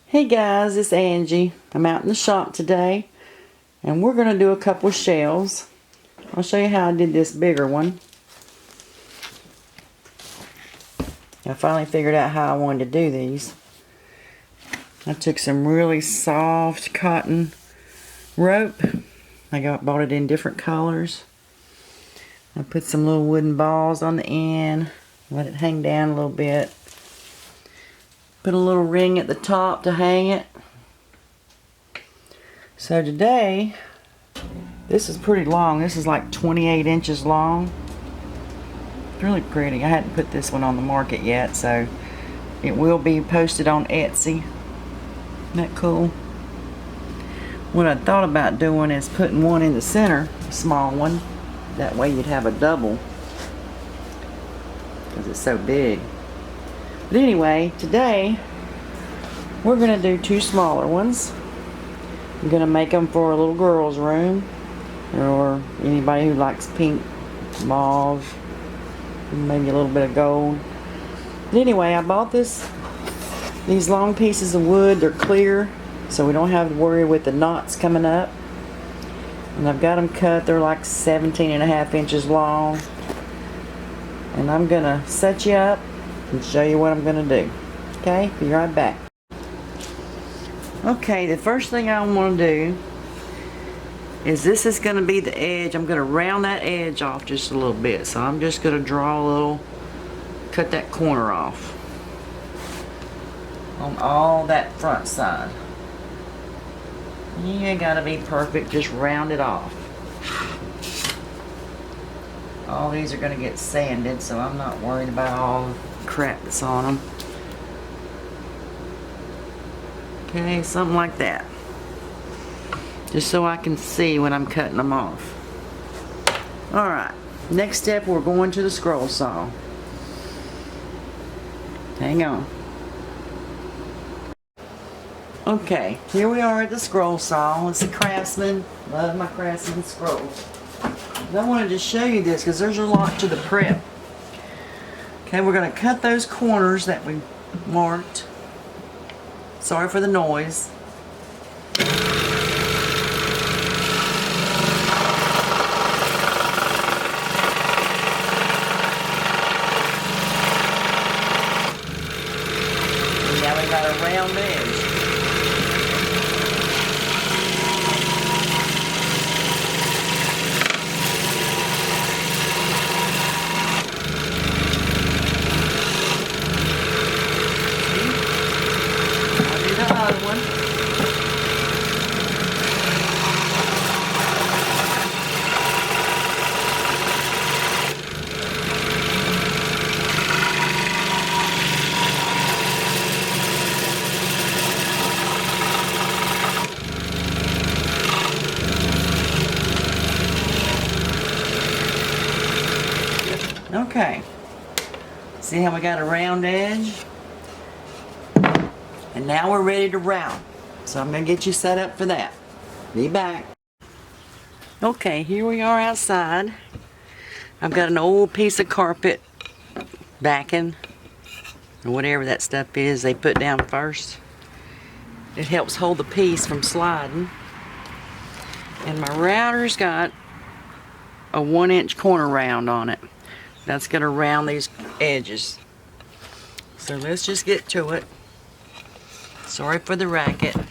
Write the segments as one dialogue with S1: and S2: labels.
S1: Hey guys, it's Angie. I'm out in the shop today and we're going to do a couple of shells. I'll show you how I did this bigger one. I finally figured out how I wanted to do these. I took some really soft cotton rope. I bought it in different colors. I put some little wooden balls on the end, let it hang down a little bit. Put a little ring at the top to hang it. So today, this is pretty long. This is like 28 inches long. It's really pretty. I hadn't put this one on the market yet, so it will be posted on Etsy. Isn't that cool? What I thought about doing is putting one in the center, a small one. That way you'd have a double, because it's so big. But anyway, today we're going to do two smaller ones. I'm going to make them for a little girl's room, or anybody who likes pink, mauve, maybe a little bit of gold. But anyway, I bought these long pieces of wood. They're clear, so we don't have to worry with the knots coming up. And I've got them cut. They're like 17.5 inches long. And I'm going to set you up and show you what I'm going to do. Okay, be right back. Okay, the first thing I want to do is this is going to be the edge. I'm going to round that edge off just a little bit. So I'm just going to draw a little, cut that corner off on all that front side. You ain't got to be perfect, just round it off. All these are going to get sanded, so I'm not worried about all the crap that's on them. Okay, something like that. Just so I can see when I'm cutting them off. Alright, next step, we're going to the scroll saw. Hang on. Okay, here we are at the scroll saw. It's a Craftsman. Love my Craftsman scrolls. I wanted to show you this because there's a lot to the prep. Okay, we're going to cut those corners that we marked. Sorry for the noise. And now we got a round edge. Okay, see how we got a round edge? And now we're ready to round. So I'm going to get you set up for that. Be back. Okay, here we are outside. I've got an old piece of carpet backing, or whatever that stuff is they put down first. It helps hold the piece from sliding. And my router's got a 1-inch corner round on it. That's going to round these edges. So let's just get to it. Sorry for the racket. I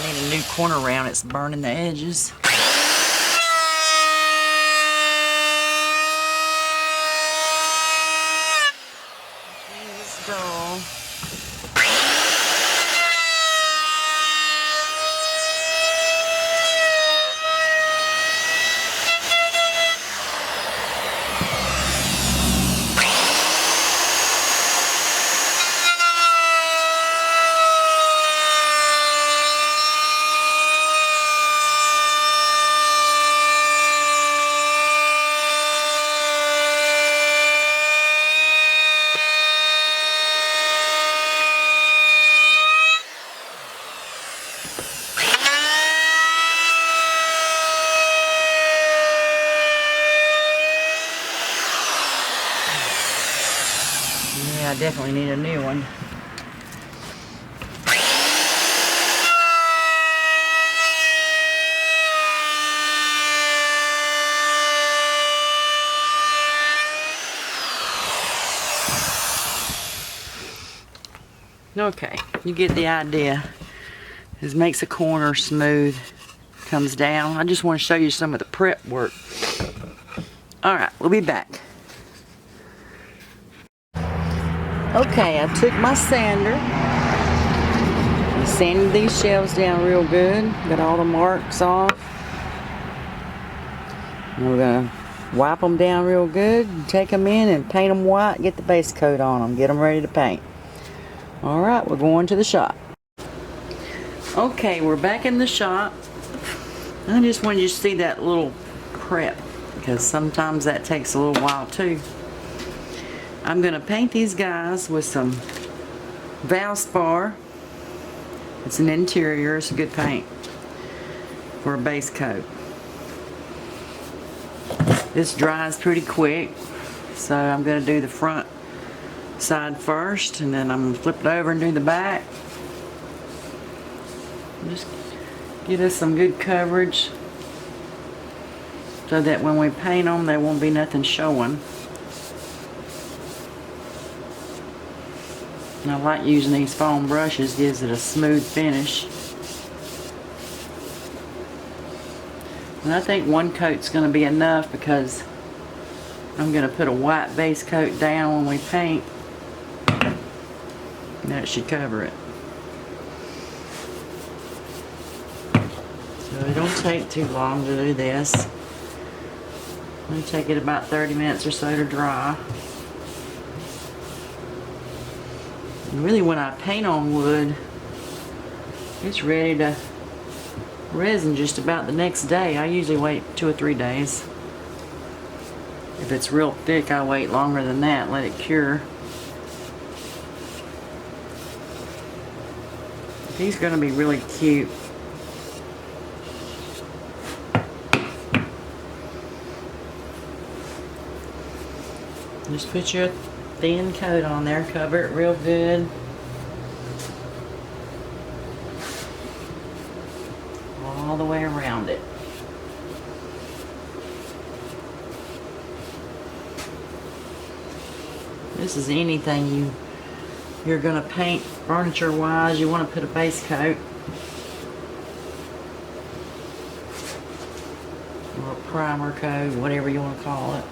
S1: need a new corner round. It's burning the edges. Yeah, I definitely need a new one. Okay, you get the idea. This makes the corner smooth, comes down. I just want to show you some of the prep work. Alright, we'll be back. Okay, I took my sander and sanded these shelves down real good. Got all the marks off. And we're going to wipe them down real good, take them in and paint them white, get the base coat on them, get them ready to paint. Alright, we're going to the shop. Okay, we're back in the shop. I just wanted you to see that little prep, because sometimes that takes a little while too. I'm going to paint these guys with some Valspar. It's an interior, it's a good paint for a base coat. This dries pretty quick, so I'm going to do the front side first, and then I'm going to flip it over and do the back. Just get us some good coverage so that when we paint them there won't be nothing showing. And I like using these foam brushes, gives it a smooth finish. And I think one coat's going to be enough because I'm going to put a white base coat down when we paint. And that should cover it. So it don't take too long to do this. It'll take it about 30 minutes or so to dry. And really when I paint on wood, it's ready to resin just about the next day. I usually wait 2 or 3 days. If it's real thick, I wait longer than that, let it cure. He's going to be really cute. Just put your thin coat on there, cover it real good. All the way around it. This is anything you're going to paint furniture wise, you want to put a base coat. Or a primer coat, whatever you want to call it.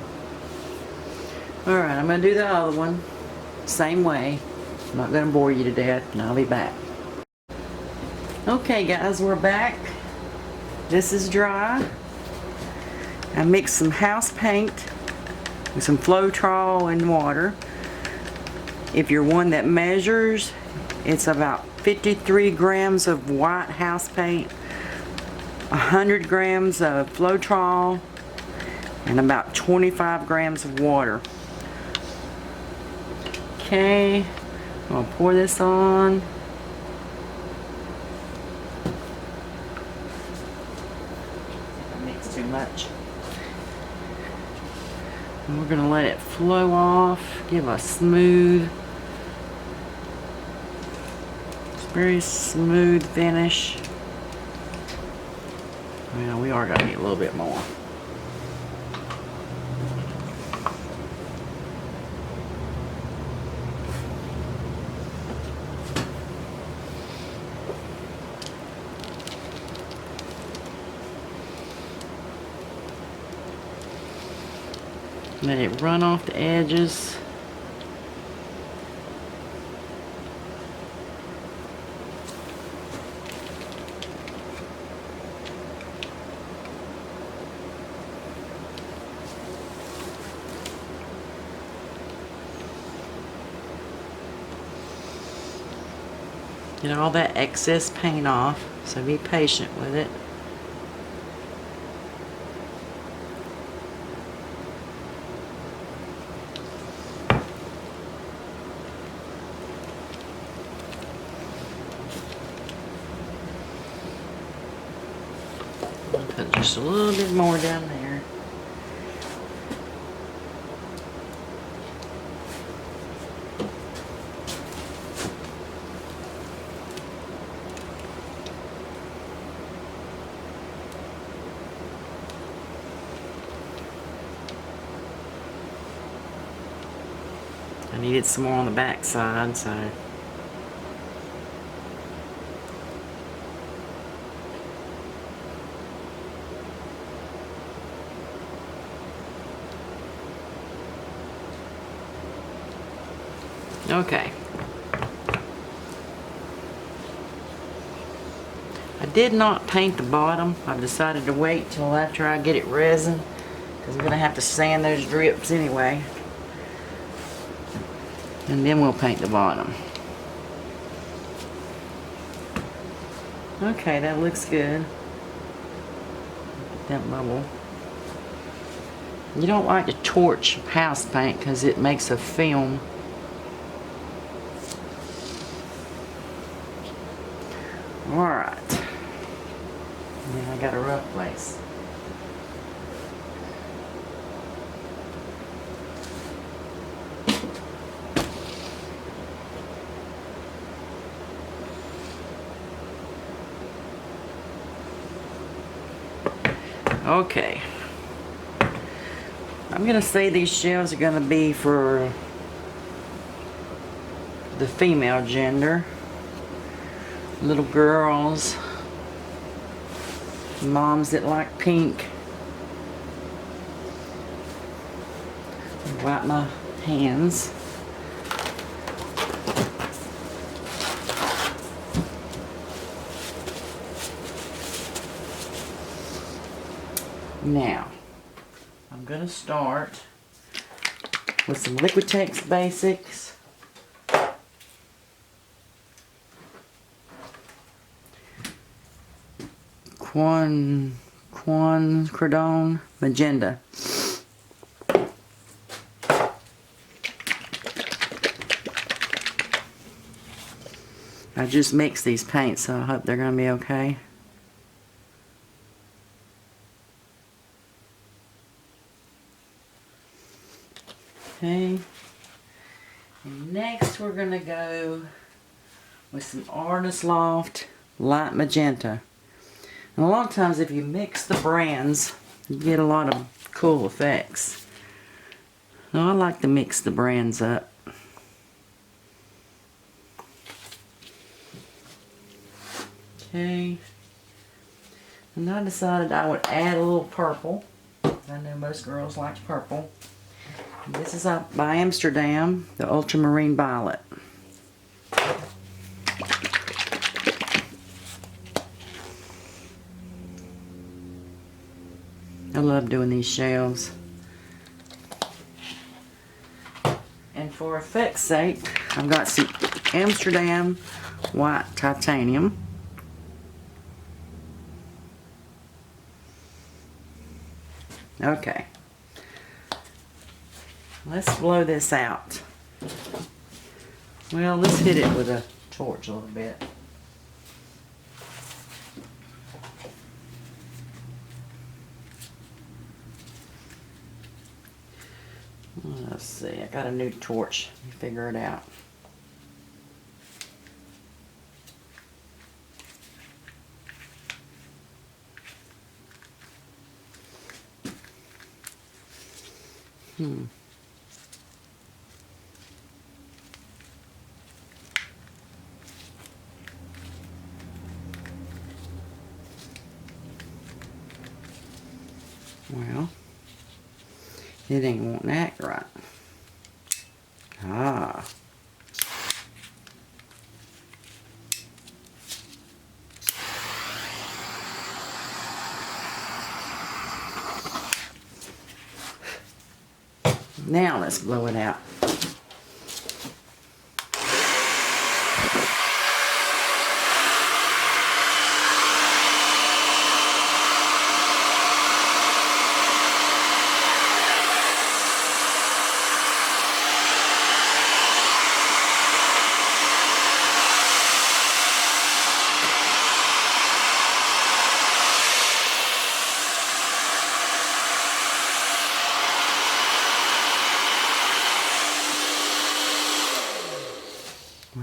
S1: Alright, I'm going to do the other one. Same way. I'm not going to bore you to death, and I'll be back. Okay guys, we're back. This is dry. I mixed some house paint with some Floetrol and water. If you're one that measures, it's about 53 grams of white house paint, 100 grams of Floetrol, and about 25 grams of water. Okay, I'm going to pour this on. I mixed too much. And we're going to let it flow off, give a smooth, very smooth finish. Well, we are going to need a little bit more. Let it run off the edges. Get all that excess paint off, so be patient with it. I'll put just a little bit more down there. I needed some more on the back side, so. Okay. I did not paint the bottom. I've decided to wait till after I get it resin, because I'm going to have to sand those drips anyway. And then we'll paint the bottom. Okay, that looks good. That bubble. You don't like to torch house paint because it makes a film. Alright. Now I got a rough place. Okay. I'm gonna say these shells are gonna be for the female gender. Little girls. Moms that like pink. Wipe my hands. Now, I'm going to start with some Liquitex Basics. Quinacridone Magenta. I just mixed these paints, so I hope they're going to be okay. Okay. And next we're going to go with some Artist Loft Light Magenta. And a lot of times if you mix the brands, you get a lot of cool effects. Now I like to mix the brands up. Okay. And I decided I would add a little purple. I know most girls like purple. And this is by Amsterdam, the Ultramarine Violet. I love doing these shells. And for effect's sake, I've got some Amsterdam white titanium. Okay. Let's blow this out. Well, let's hit it with a torch a little bit. Let's see, I got a new torch. Let me figure it out. Well, it ain't wanting to act right. Ah. Now let's blow it out.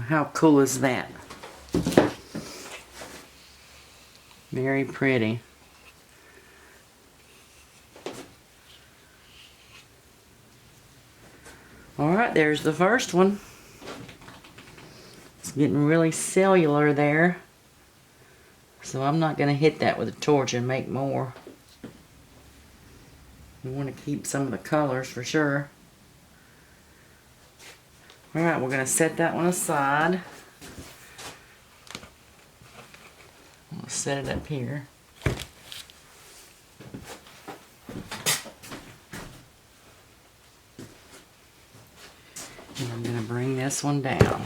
S1: How cool is that? Very pretty. Alright, there's the first one. It's getting really cellular there. So I'm not going to hit that with a torch and make more. You want to keep some of the colors for sure. Alright, we're going to set that one aside. I'm going to set it up here. And I'm going to bring this one down.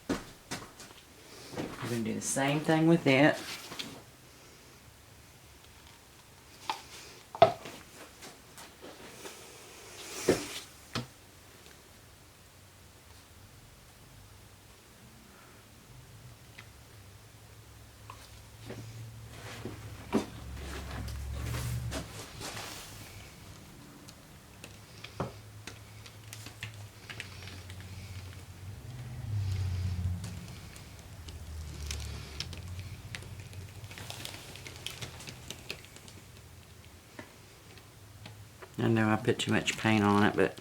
S1: We're going to do the same thing with it. I know I put too much paint on it, but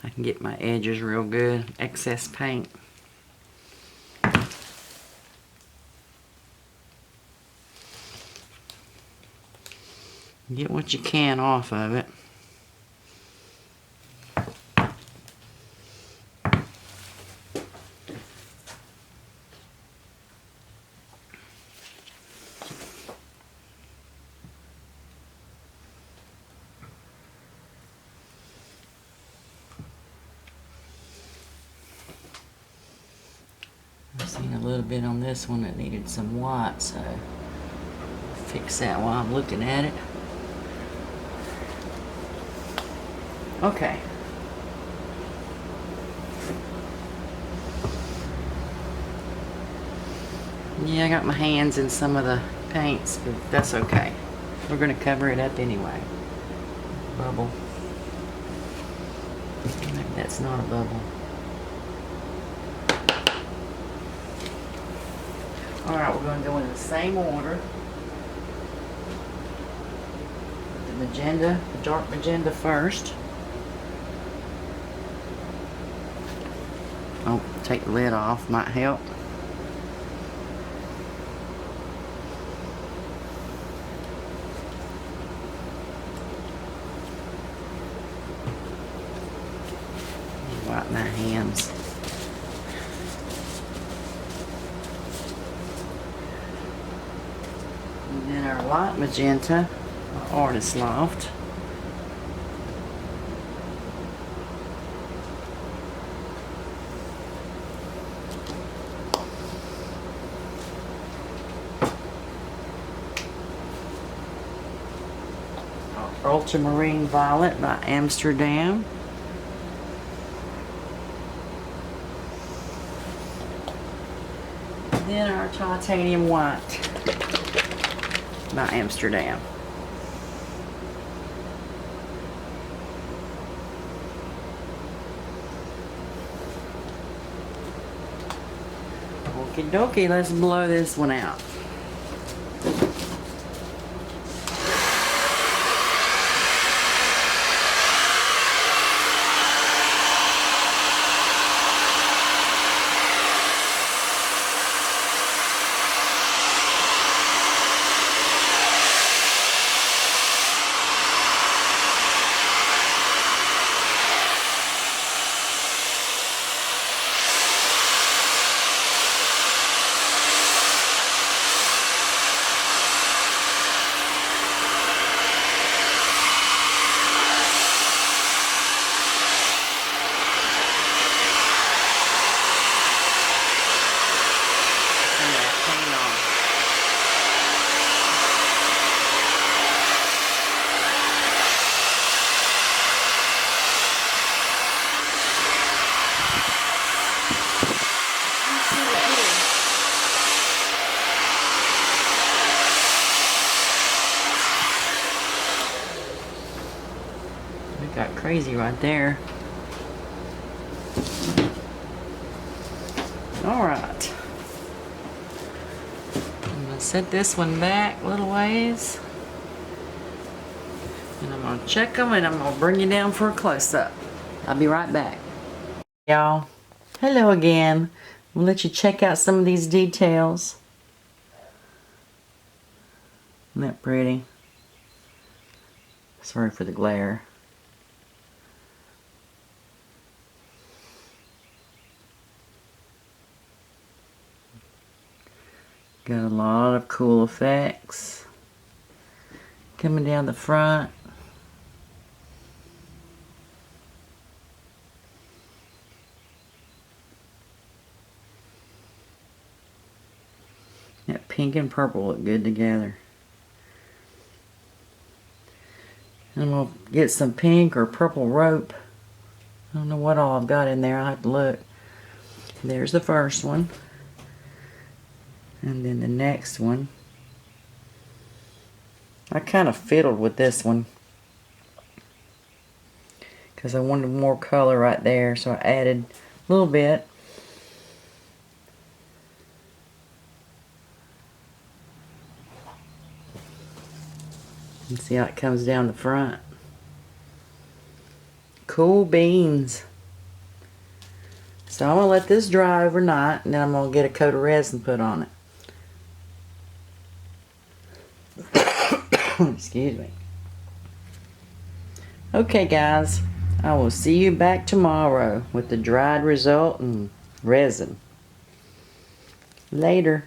S1: I can get my edges real good. Excess paint. Get what you can off of it. I've seen a little bit on this one that needed some white, so I'll fix that while I'm looking at it. Okay. Yeah, I got my hands in some of the paints, but that's okay. We're going to cover it up anyway. Bubble. Maybe that's not a bubble. Alright, we're going to go in the same order. The magenta, the dark magenta first. Oh, take the lid off, might help. Wipe my hands. And then our light magenta, our Artist Loft. Ultramarine Violet by Amsterdam. And then our Titanium White by Amsterdam. Okie dokie, let's blow this one out. Got crazy right there. Alright. I'm going to set this one back a little ways. And I'm gonna check them and I'm gonna bring you down for a close-up. I'll be right back. Y'all, hello again. I'm gonna let you check out some of these details. Isn't that pretty? Sorry for the glare. Got a lot of cool effects coming down the front. That pink and purple look good together. And I'm going to get some pink or purple rope. I don't know what all I've got in there. I'll have to look. There's the first one. And then the next one. I kind of fiddled with this one because I wanted more color right there, so I added a little bit. And see how it comes down the front. Cool beans. So I'm going to let this dry overnight, and then I'm going to get a coat of resin put on it. Excuse me. Okay guys, I will see you back tomorrow with the dried result and resin. Later.